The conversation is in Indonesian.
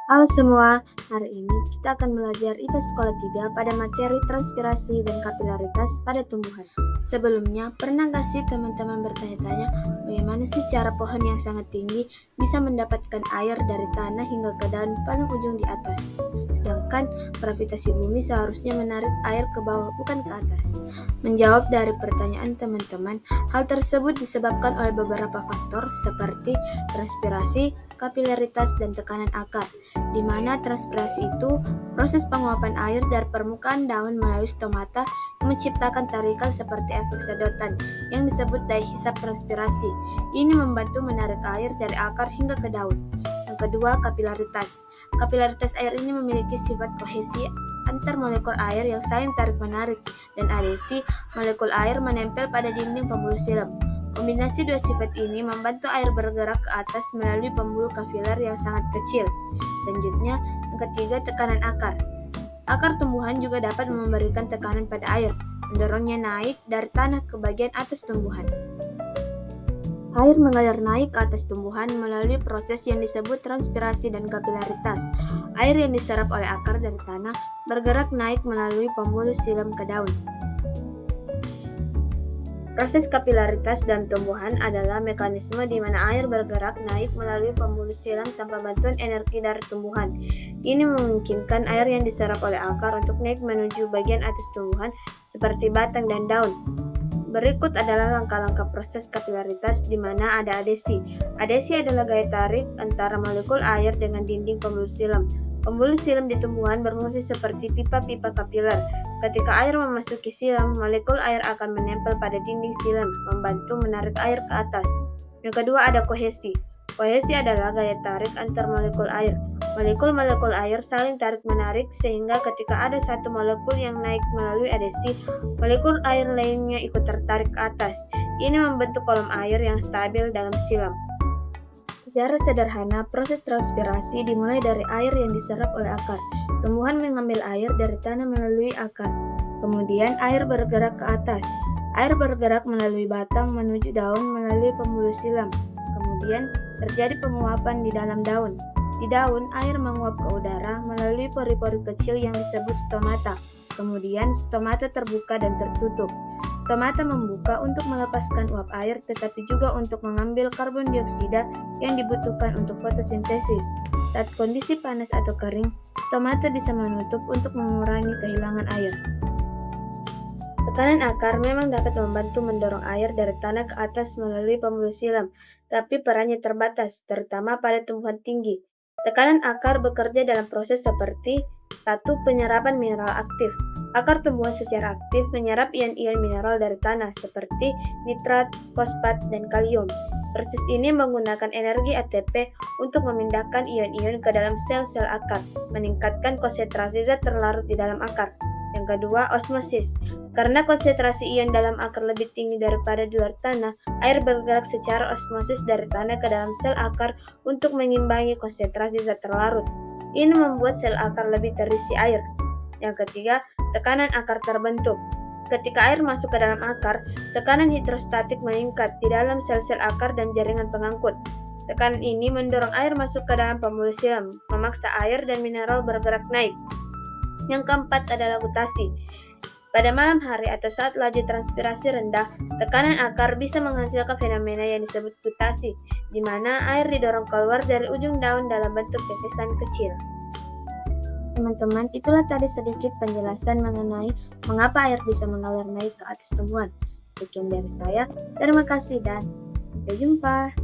Halo semua, hari ini kita akan belajar IPA Sekolah 3 pada materi transpirasi dan kapilaritas pada tumbuhan. Sebelumnya, pernah gak sih teman-teman bertanya-tanya bagaimana sih cara pohon yang sangat tinggi bisa mendapatkan air dari tanah hingga ke daun paling ujung di atas? Sedangkan gravitasi bumi seharusnya menarik air ke bawah bukan ke atas. Menjawab dari pertanyaan teman-teman, hal tersebut disebabkan oleh beberapa faktor seperti transpirasi, kapilaritas, dan tekanan akar, di mana transpirasi itu proses penguapan air dari permukaan daun melalui stomata yang menciptakan tarikan seperti efek sedotan yang disebut daya hisap transpirasi. Ini membantu menarik air dari akar hingga ke daun. Yang kedua, kapilaritas. Kapilaritas air ini memiliki sifat kohesi antar molekul air yang saling tarik-menarik dan adhesi molekul air menempel pada dinding pembuluh silam. Kombinasi dua sifat ini membantu air bergerak ke atas melalui pembuluh kapiler yang sangat kecil. Selanjutnya, yang ketiga, tekanan akar. Akar tumbuhan juga dapat memberikan tekanan pada air, mendorongnya naik dari tanah ke bagian atas tumbuhan. Air mengalir naik ke atas tumbuhan melalui proses yang disebut transpirasi dan kapilaritas. Air yang diserap oleh akar dari tanah bergerak naik melalui pembuluh silam ke daun. Proses kapilaritas dalam tumbuhan adalah mekanisme di mana air bergerak naik melalui pembuluh silam tanpa bantuan energi dari tumbuhan. Ini memungkinkan air yang diserap oleh akar untuk naik menuju bagian atas tumbuhan seperti batang dan daun. Berikut adalah langkah-langkah proses kapilaritas di mana ada adhesi. Adhesi adalah gaya tarik antara molekul air dengan dinding pembuluh silam. Pembuluh silam di tumbuhan berfungsi seperti pipa-pipa kapiler. Ketika air memasuki silam, molekul air akan menempel pada dinding silam, membantu menarik air ke atas. Yang kedua ada kohesi. Kohesi adalah gaya tarik antar molekul air. Molekul-molekul air saling tarik-menarik sehingga ketika ada satu molekul yang naik melalui adhesi, molekul air lainnya ikut tertarik ke atas. Ini membentuk kolom air yang stabil dalam silam. Secara sederhana, proses transpirasi dimulai dari air yang diserap oleh akar. Tumbuhan mengambil air dari tanah melalui akar. Kemudian air bergerak ke atas. Air bergerak melalui batang menuju daun melalui pembuluh silam. Kemudian terjadi penguapan di dalam daun. Di daun, air menguap ke udara melalui pori-pori kecil yang disebut stomata. Kemudian stomata terbuka dan tertutup. Stomata membuka untuk melepaskan uap air tetapi juga untuk mengambil karbon dioksida yang dibutuhkan untuk fotosintesis. Saat kondisi panas atau kering, stomata bisa menutup untuk mengurangi kehilangan air. Tekanan akar memang dapat membantu mendorong air dari tanah ke atas melalui pembuluh silam, tapi perannya terbatas, terutama pada tumbuhan tinggi. Tekanan akar bekerja dalam proses seperti 1. Penyerapan mineral aktif. Akar tumbuhan secara aktif menyerap ion-ion mineral dari tanah seperti nitrat, fosfat, dan kalium. Proses ini menggunakan energi ATP untuk memindahkan ion-ion ke dalam sel-sel akar, meningkatkan konsentrasi zat terlarut di dalam akar. Yang kedua, osmosis. Karena konsentrasi ion dalam akar lebih tinggi daripada di luar tanah, air bergerak secara osmosis dari tanah ke dalam sel akar untuk mengimbangi konsentrasi zat terlarut. Ini membuat sel akar lebih terisi air. Yang ketiga, tekanan akar terbentuk. Ketika air masuk ke dalam akar, tekanan hidrostatik meningkat di dalam sel-sel akar dan jaringan pengangkut. Tekanan ini mendorong air masuk ke dalam pembuluh silam, memaksa air dan mineral bergerak naik. Yang keempat adalah gutasi. Pada malam hari atau saat laju transpirasi rendah, tekanan akar bisa menghasilkan fenomena yang disebut gutasi, di mana air didorong keluar dari ujung daun dalam bentuk tetesan kecil. Teman-teman, itulah tadi sedikit penjelasan mengenai mengapa air bisa mengalir naik ke atas tumbuhan. Sekian dari saya, terima kasih dan sampai jumpa.